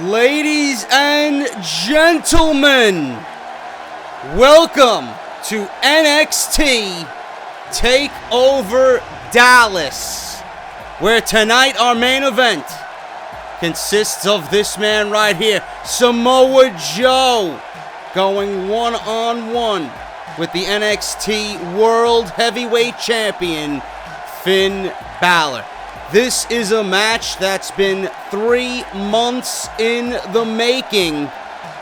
Ladies and gentlemen, welcome to NXT Takeover Dallas, where tonight our main event consists of this man right here, Samoa Joe, going one-on-one with the NXT World Heavyweight Champion, Finn Balor. This is a match that's been 3 months in the making,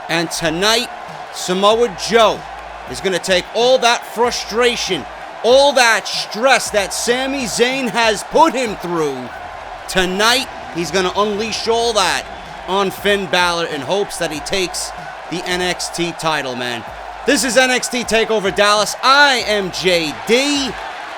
and tonight, Samoa Joe is going to take all that frustration, all that stress that Sami Zayn has put him through. Tonight, he's going to unleash all that on Finn Balor in hopes that he takes the NXT title, man. This is NXT Takeover Dallas. I am JD.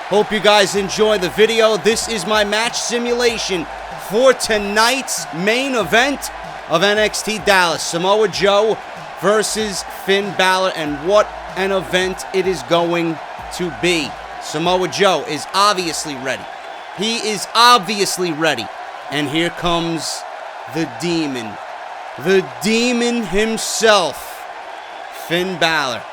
Hope you guys enjoy the video. This is my match simulation for tonight's main event of NXT Dallas. Samoa Joe versus Finn Balor, and what an event it is going to be. Samoa Joe is obviously ready. He is obviously ready. And here comes the demon. The demon himself, Finn Balor.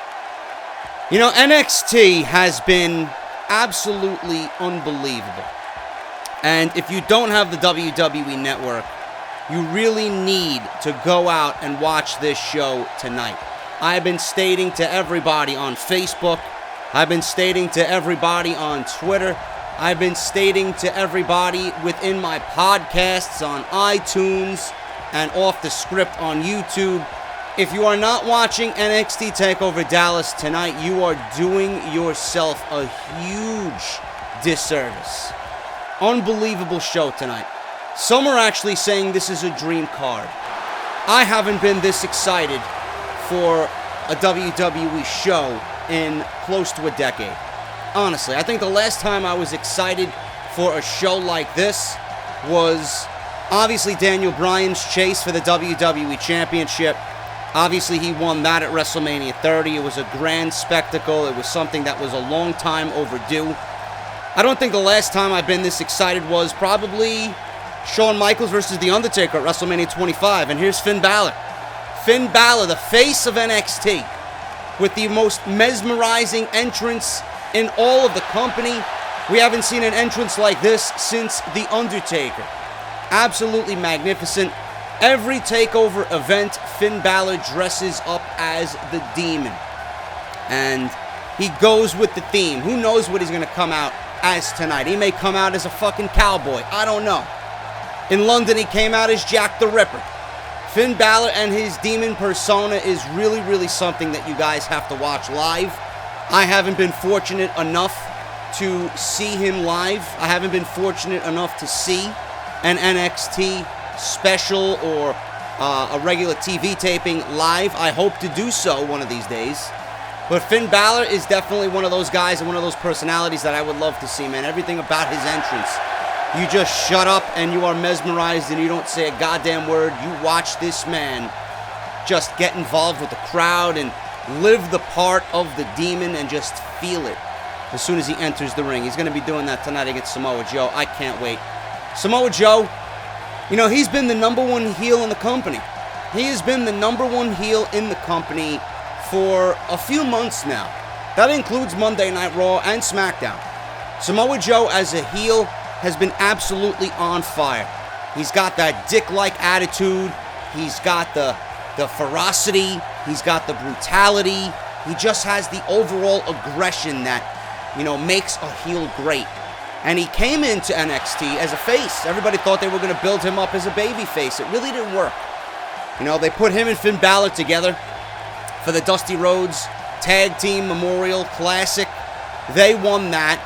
You know, NXT has been absolutely unbelievable. And if you don't have the WWE Network, you really need to go out and watch this show tonight. I've been stating to everybody on Facebook, I've been stating to everybody on Twitter, I've been stating to everybody within my podcasts on iTunes and Off The Script on YouTube, if you are not watching NXT TakeOver Dallas tonight, you are doing yourself a huge disservice. Unbelievable show tonight. Some are actually saying this is a dream card. I haven't been this excited for a WWE show in close to a decade. Honestly, I think the last time I was excited for a show like this was obviously Daniel Bryan's chase for the WWE Championship. Obviously, he won that at WrestleMania 30. It was a grand spectacle. It was something that was a long time overdue. I don't think the last time I've been this excited was probably Shawn Michaels versus The Undertaker at WrestleMania 25. And here's Finn Balor. Finn Balor, the face of NXT, with the most mesmerizing entrance in all of the company. We haven't seen an entrance like this since The Undertaker. Absolutely magnificent. Every TakeOver event, Finn Balor dresses up as the demon. And he goes with the theme. Who knows what he's going to come out as tonight? He may come out as a fucking cowboy. I don't know. In London, he came out as Jack the Ripper. Finn Balor and his demon persona is really, really something that you guys have to watch live. I haven't been fortunate enough to see him live. I haven't been fortunate enough to see an NXT special or a regular TV taping live. I hope to do so one of these days. But Finn Balor is definitely one of those guys and one of those personalities that I would love to see, man. Everything about his entrance, you just shut up and you are mesmerized and you don't say a goddamn word. You watch this man just get involved with the crowd and live the part of the demon and just feel it as soon as he enters the ring. He's going to be doing that tonight against Samoa Joe. I can't wait. Samoa Joe, you know, he's been the #1 heel in the company. He has been the #1 heel in the company for a few months now. That includes Monday Night Raw and SmackDown. Samoa Joe as a heel has been absolutely on fire. He's got that dick-like attitude. He's got the ferocity. He's got the brutality. He just has the overall aggression that, you know, makes a heel great. And he came into NXT as a face. Everybody thought they were going to build him up as a baby face. It really didn't work. You know, they put him and Finn Balor together for the Dusty Rhodes Tag Team Memorial Classic. They won that,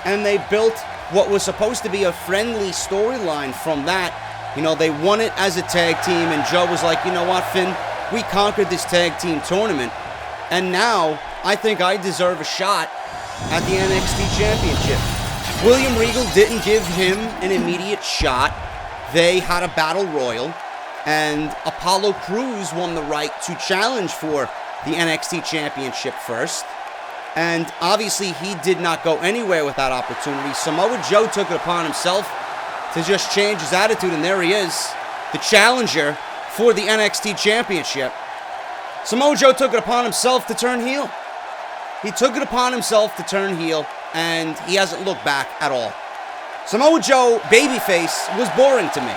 and they built what was supposed to be a friendly storyline from that. You know, they won it as a tag team, and Joe was like, you know what, Finn? We conquered this tag team tournament, and now I think I deserve a shot at the NXT Championship. William Regal didn't give him an immediate shot. They had a battle royal, and Apollo Crews won the right to challenge for the NXT Championship first. And obviously, he did not go anywhere with that opportunity. Samoa Joe took it upon himself to just change his attitude, and there he is, the challenger for the NXT Championship, Samoa Joe took it upon himself to turn heel. He took it upon himself to turn heel, and he hasn't looked back at all. Samoa Joe, babyface, was boring to me.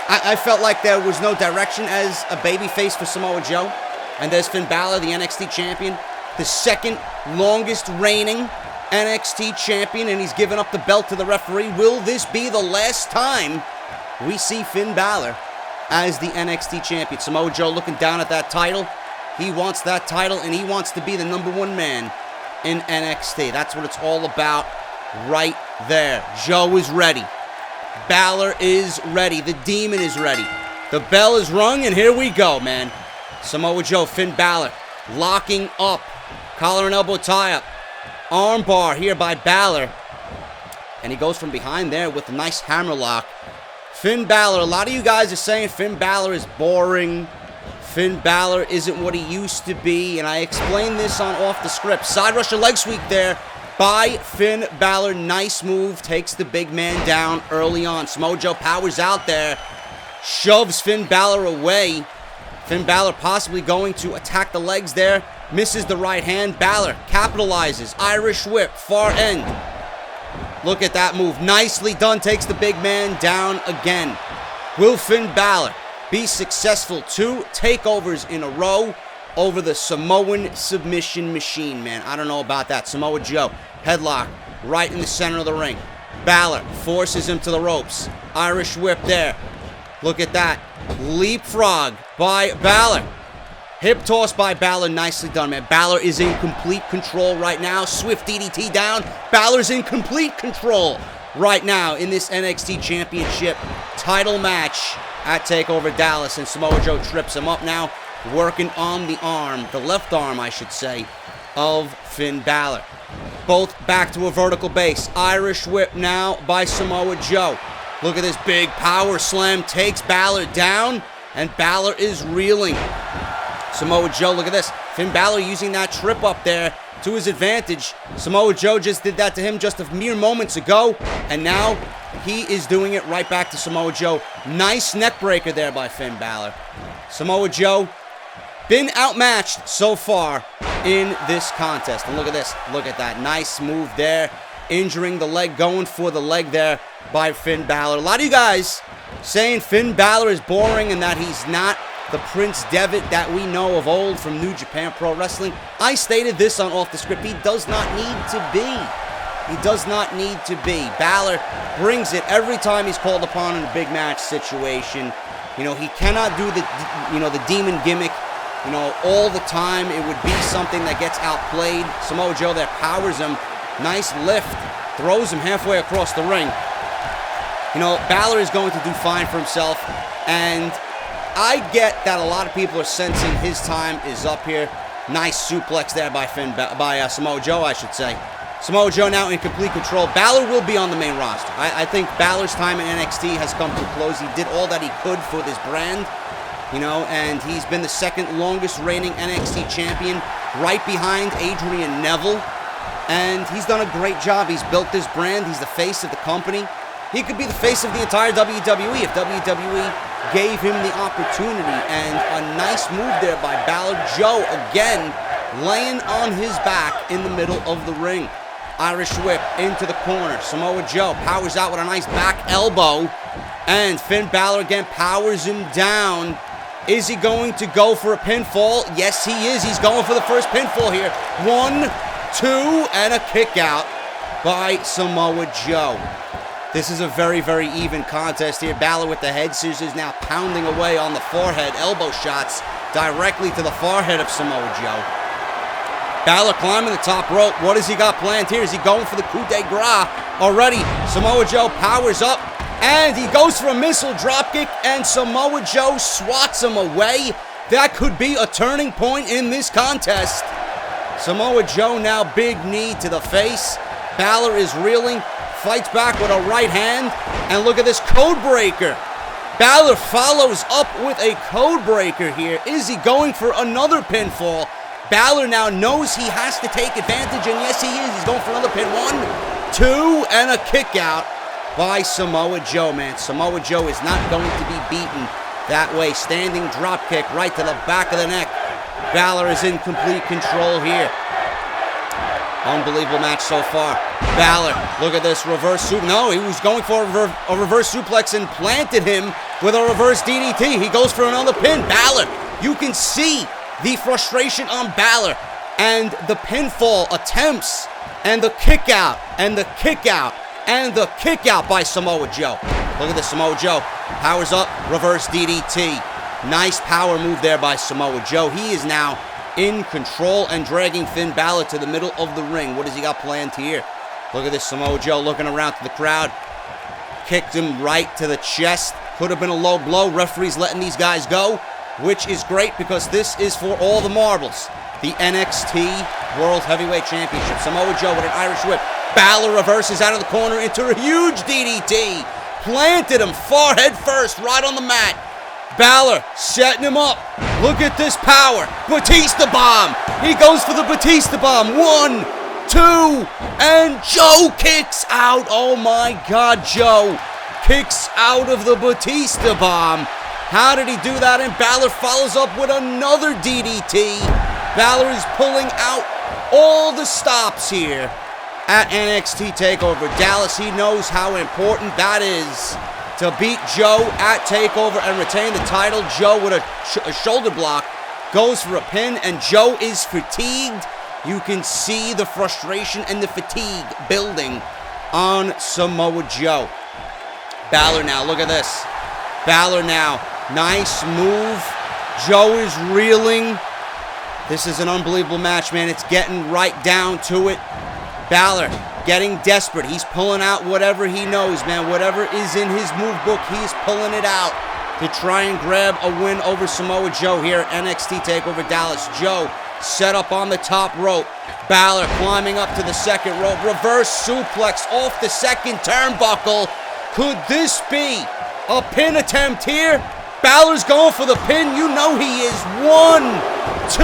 I felt like there was no direction as a babyface for Samoa Joe. And there's Finn Balor, the NXT champion, the second longest reigning NXT champion, and he's given up the belt to the referee. Will this be the last time we see Finn Balor as the NXT champion? Samoa Joe looking down at that title. He wants that title, and he wants to be the #1 man in NXT. That's what it's all about right there. Joe is ready. Balor is ready. The Demon is ready. The bell is rung, and here we go, man. Samoa Joe, Finn Balor, locking up. Collar and elbow tie-up. Armbar here by Balor. And he goes from behind there with a nice hammerlock. Finn Balor, a lot of you guys are saying Finn Balor is boring. Finn Balor isn't what he used to be. And I explained this on Off The Script. Side Russia leg sweep there by Finn Balor. Nice move. Takes the big man down early on. Samoa Joe powers out there. Shoves Finn Balor away. Finn Balor possibly going to attack the legs there. Misses the right hand. Balor capitalizes. Irish whip. Far end. Look at that move. Nicely done. Takes the big man down again. Will Finn Balor be successful? 2 takeovers in a row over the Samoan submission machine, man. I don't know about that. Samoa Joe, headlock right in the center of the ring. Balor forces him to the ropes. Irish whip there. Look at that. Leapfrog by Balor. Hip toss by Balor. Nicely done, man. Balor is in complete control right now. Swift DDT down. Balor's in complete control right now in this NXT Championship title match at TakeOver Dallas. And Samoa Joe trips him up now, working on the arm, the left arm, I should say, of Finn Balor. Both back to a vertical base. Irish whip now by Samoa Joe. Look at this big power slam. Takes Balor down, and Balor is reeling. Samoa Joe, look at this. Finn Balor using that trip up there to his advantage. Samoa Joe just did that to him just a mere moments ago, and now he is doing it right back to Samoa Joe. Nice neck breaker there by Finn Balor. Samoa Joe been outmatched so far in this contest. And look at this. Look at that. Nice move there. Injuring the leg, going for the leg there by Finn Balor. A lot of you guys saying Finn Balor is boring and that he's not the Prince Devitt that we know of old from New Japan Pro Wrestling. I stated this on Off The Script. He does not need to be. He does not need to be. Balor brings it every time he's called upon in a big match situation. You know, he cannot do the demon gimmick, all the time. It would be something that gets outplayed. Samoa Joe there powers him. Nice lift. Throws him halfway across the ring. Balor is going to do fine for himself. And I get that a lot of people are sensing his time is up here. Nice suplex there by Samoa Joe, I should say. Samoa Joe now in complete control. Balor will be on the main roster. I think Balor's time in NXT has come to a close. He did all that he could for this brand, and he's been the second longest reigning NXT champion, right behind Adrian Neville. And he's done a great job. He's built this brand. He's the face of the company. He could be the face of the entire WWE if WWE gave him the opportunity. And a nice move there by Balor. Joe, again, laying on his back in the middle of the ring. Irish whip into the corner. Samoa Joe powers out with a nice back elbow. And Finn Balor again powers him down. Is he going to go for a pinfall? Yes, he is. He's going for the first pinfall here. 1, 2, and a kick out by Samoa Joe. This is a very, very even contest here. Balor with the head scissors now pounding away on the forehead. Elbow shots directly to the forehead of Samoa Joe. Balor climbing the top rope. What has he got planned here? Is he going for the coup de grace already? Samoa Joe powers up, and he goes for a missile dropkick, and Samoa Joe swats him away. That could be a turning point in this contest. Samoa Joe now big knee to the face. Balor is reeling, fights back with a right hand, and look at this code breaker. Balor follows up with a code breaker here. Is he going for another pinfall? Balor now knows he has to take advantage, and yes, he is. He's going for another pin. 1, 2, and a kick out by Samoa Joe, man. Samoa Joe is not going to be beaten that way. Standing drop kick right to the back of the neck. Balor is in complete control here. Unbelievable match so far. Balor, look at this reverse suplex. No, he was going for a reverse suplex and planted him with a reverse DDT. He goes for another pin. Balor, you can see the frustration on Balor and the pinfall attempts and the kick out and the kick out and the kick out by Samoa Joe. Look at this, Samoa Joe powers up, reverse DDT. Nice power move there by Samoa Joe. He is now in control and dragging Finn Balor to the middle of the ring. What does he got planned here? Look at this, Samoa Joe looking around to the crowd. Kicked him right to the chest. Could have been a low blow. Referee's letting these guys go, which is great because this is for all the marbles. The NXT World Heavyweight Championship. Samoa Joe with an Irish whip. Balor reverses out of the corner into a huge DDT. Planted him forehead first right on the mat. Balor setting him up. Look at this power. Batista bomb. He goes for the Batista bomb. 1, 2, and Joe kicks out. Oh my God, Joe kicks out of the Batista bomb. How did he do that? And Balor follows up with another DDT. Balor is pulling out all the stops here at NXT TakeOver Dallas. He knows how important that is to beat Joe at TakeOver and retain the title. Joe with a shoulder block goes for a pin, and Joe is fatigued. You can see the frustration and the fatigue building on Samoa Joe. Balor now, look at this. Balor now, nice move. Joe is reeling. This is an unbelievable match, man. It's getting right down to it. Balor getting desperate. He's pulling out whatever he knows, man. Whatever is in his move book, he's pulling it out to try and grab a win over Samoa Joe here at NXT TakeOver Dallas. Joe set up on the top rope. Balor climbing up to the second rope. Reverse suplex off the second turnbuckle. Could this be a pin attempt here? Balor's going for the pin. You know he is. 1, 2,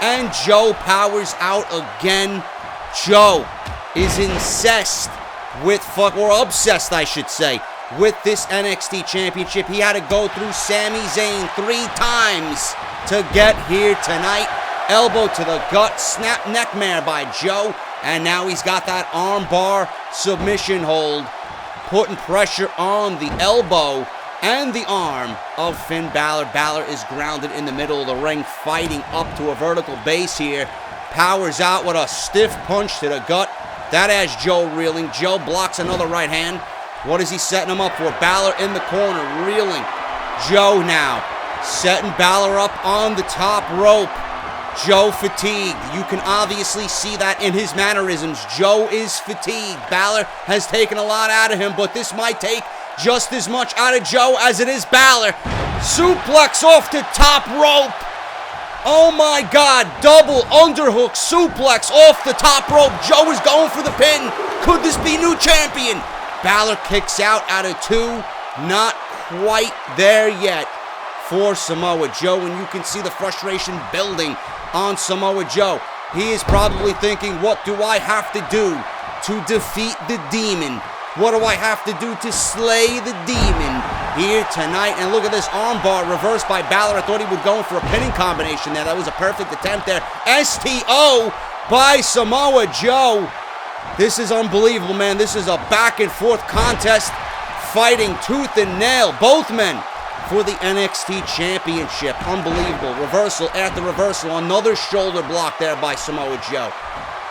and Joe powers out again. Joe is obsessed I should say, with this NXT Championship. He had to go through Sami Zayn 3 times to get here tonight. Elbow to the gut, snap neckmare by Joe, and now he's got that armbar submission hold, putting pressure on the elbow and the arm of Finn Balor. Balor is grounded in the middle of the ring, fighting up to a vertical base here. Powers out with a stiff punch to the gut. That has Joe reeling. Joe blocks another right hand. What is he setting him up for? Balor in the corner, reeling. Joe now setting Balor up on the top rope. Joe fatigued. You can obviously see that in his mannerisms. Joe is fatigued. Balor has taken a lot out of him, but this might take just as much out of Joe as it is Balor. Suplex off the top rope. Oh my God, double underhook suplex off the top rope. Joe is going for the pin. Could this be new champion? Balor kicks out of 2. Not quite there yet for Samoa Joe, and you can see the frustration building on Samoa Joe. He is probably thinking, what do I have to do to defeat the demon? What do I have to do to slay the demon here tonight? And look at this armbar reversed by Balor. I thought he would go for a pinning combination there. That was a perfect attempt there. STO by Samoa Joe. This is unbelievable, man. This is a back and forth contest, fighting tooth and nail. Both men for the NXT Championship. Unbelievable. Reversal after reversal. Another shoulder block there by Samoa Joe.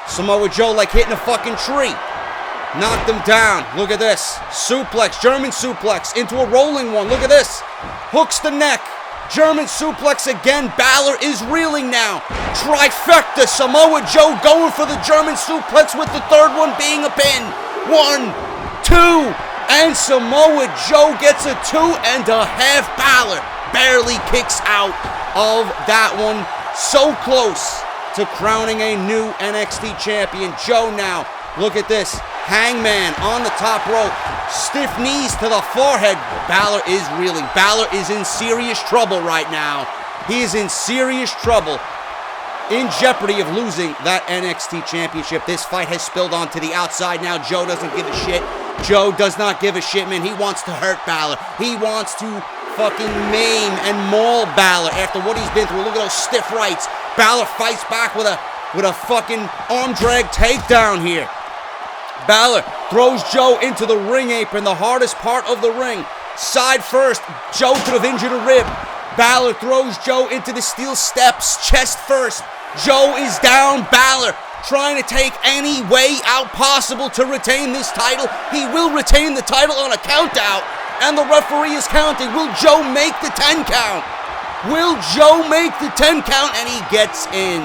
Samoa Joe like hitting a fucking tree. Knocked him down. Look at this. Suplex. German suplex into a rolling one. Look at this. Hooks the neck. German suplex again. Balor is reeling now. Trifecta. Samoa Joe going for the German suplex with the third one being a pin. 1, 2, and Samoa Joe gets a 2.5. Balor barely kicks out of that one. So close to crowning a new NXT champion. Joe now. Look at this. Hangman on the top rope. Stiff knees to the forehead. Balor is reeling. Balor is in serious trouble right now. He is in serious trouble. In jeopardy of losing that NXT championship. This fight has spilled onto the outside now. Joe doesn't give a shit. Joe does not give a shit, man. He wants to hurt Balor. He wants to fucking maim and maul Balor after what he's been through. Look at those stiff rights. Balor fights back with a fucking arm drag takedown here. Balor throws Joe into the ring apron, the hardest part of the ring. Side first, Joe could have injured a rib. Balor throws Joe into the steel steps, chest first. Joe is down. Balor trying to take any way out possible to retain this title. He will retain the title on a count out, and the referee is counting. Will Joe make the 10 count? Will Joe make the 10 count? And he gets in.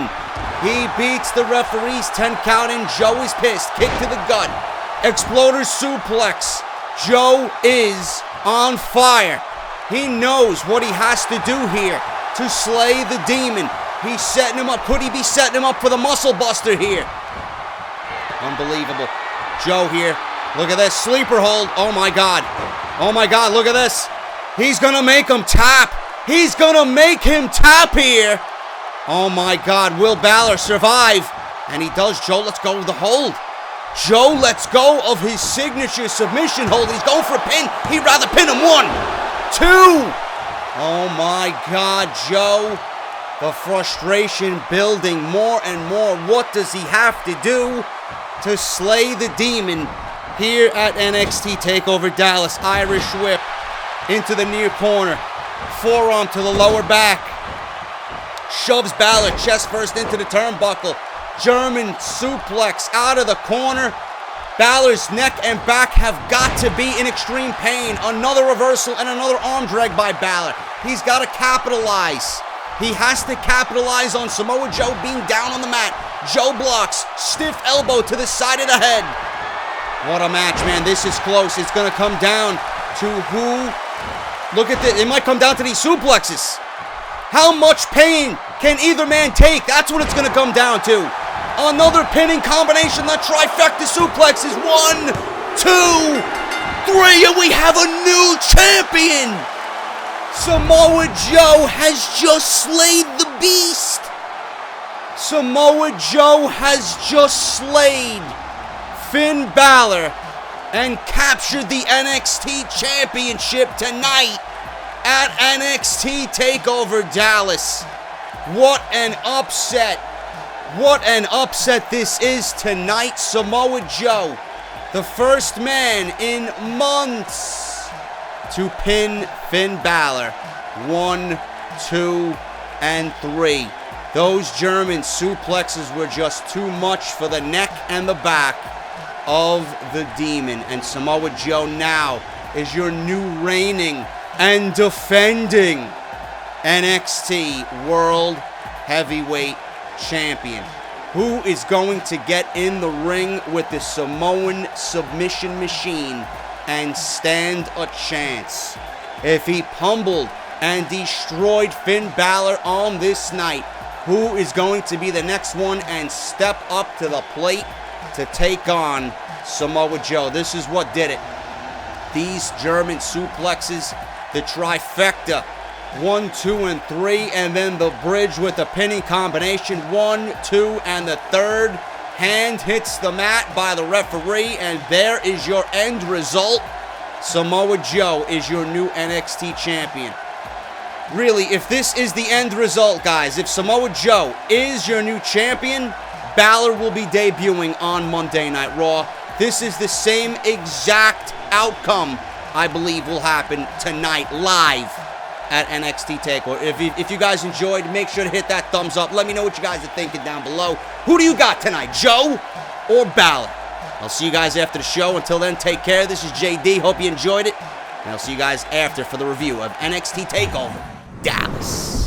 He beats the referee's 10 count, and Joe is pissed. Kick to the gut. Exploder suplex. Joe is on fire. He knows what he has to do here to slay the demon. He's setting him up. Could he be setting him up for the muscle buster here? Unbelievable. Joe here. Look at this. Sleeper hold. Oh my God. Oh my God. Look at this. He's going to make him tap. He's going to make him tap here. Oh my God. Will Balor survive? And he does. Joe lets go of the hold. Joe lets go of his signature submission hold. He's going for a pin. He'd rather pin him. 1, 2. Oh my God, Joe. The frustration building more and more. What does he have to do to slay the demon here at NXT Takeover Dallas? Irish whip into the near corner. Forearm to the lower back. Shoves Balor chest first into the turnbuckle. German suplex out of the corner. Balor's neck and back have got to be in extreme pain. Another reversal and another arm drag by Balor. He's got to capitalize. He has to capitalize on Samoa Joe being down on the mat. Joe blocks. Stiff elbow to the side of the head. What a match, man. This is close. It's going to come down to who... Look at this. It might come down to these suplexes. How much pain can either man take? That's what it's going to come down to. Another pinning combination. The trifecta suplexes. 1, 2, 3. And we have a new champion. Samoa Joe has just slayed the beast. Samoa Joe has just slayed Finn Balor and captured the NXT Championship tonight at NXT Takeover Dallas. What an upset. What an upset this is tonight. Samoa Joe, the first man in months to pin Finn Balor. 1, 2, and 3. Those German suplexes were just too much for the neck and the back of the demon. And Samoa Joe now is your new reigning and defending NXT World Heavyweight Champion. Who is going to get in the ring with the Samoan submission machine and stand a chance? If he pummeled and destroyed Finn Balor on this night, who is going to be the next one and step up to the plate to take on Samoa Joe? This is what did it. These German suplexes, the trifecta, 1, 2, and 3, and then the bridge with the pinning combination, 1, 2, and the third. Hand hits the mat by the referee, and there is your end result. Samoa Joe is your new NXT champion. Really, if this is the end result, guys, if Samoa Joe is your new champion, Balor will be debuting on Monday Night Raw. This is the same exact outcome, I believe, will happen tonight live at NXT Takeover. If you guys enjoyed, make sure to hit that thumbs up. Let me know what you guys are thinking down below. Who do you got tonight, Joe or Balor? I'll see you guys after the show. Until then, take care. This is JD. Hope you enjoyed it. And I'll see you guys after for the review of NXT Takeover Dallas.